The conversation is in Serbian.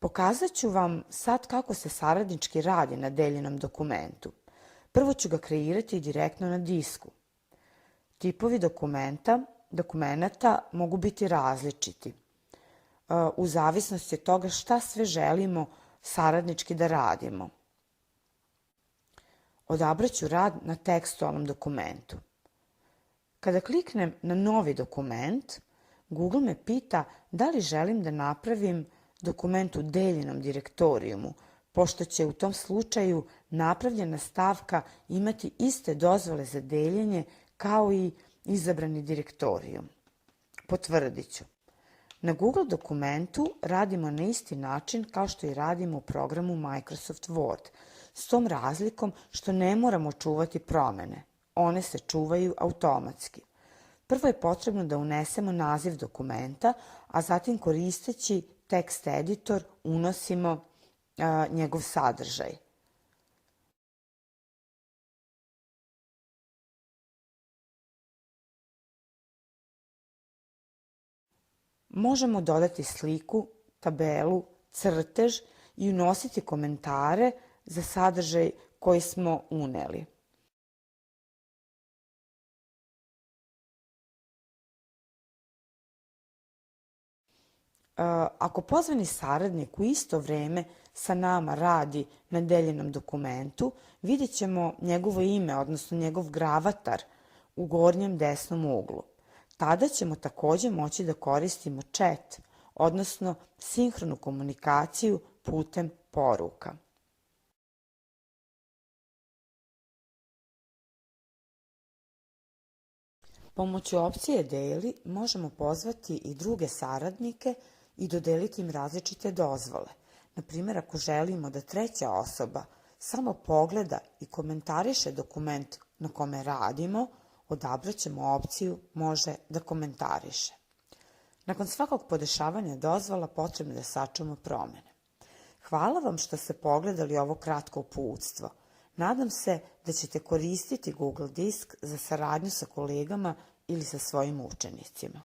Pokazat ću vam sad kako se saradnički radi na deljenom dokumentu. Prvo ću ga kreirati direktno na disku. Tipovi dokumenata mogu biti različiti u zavisnosti od toga šta sve želimo saradnički da radimo. Odabrat ću rad na tekstualnom dokumentu. Kada kliknem na novi dokument, Google me pita da li želim da napravim dokument u deljenom direktorijumu, pošto će u tom slučaju napravljena stavka imati iste dozvole za deljenje kao i izabrani direktorijum. Potvrdit ću. Na Google dokumentu radimo na isti način kao što i radimo u programu Microsoft Word, s tom razlikom što ne moramo čuvati promene. One se čuvaju automatski. Prvo je potrebno da unesemo naziv dokumenta, a zatim koristeći tekst editor unosimo njegov sadržaj. Možemo dodati sliku, tabelu, crtež i unositi komentare za sadržaj koji smo uneli. Ako pozvani saradnik u isto vreme sa nama radi na deljenom dokumentu, vidjet ćemo njegovo ime, odnosno njegov gravatar u gornjem desnom uglu. Tada ćemo takođe moći da koristimo chat, odnosno sinhronu komunikaciju putem poruka. Pomoću opcije Daily možemo pozvati i druge saradnike i dodeliti im različite dozvole. Na primjer, ako želimo da treća osoba samo pogleda i komentariše dokument na kome radimo, odabrat ćemo opciju Može da komentariše. Nakon svakog podešavanja dozvola potrebno je da sačuvamo promene. Hvala vam što ste pogledali ovo kratko uputstvo. Nadam se da ćete koristiti Google Disk za saradnju sa kolegama ili sa svojim učenicima.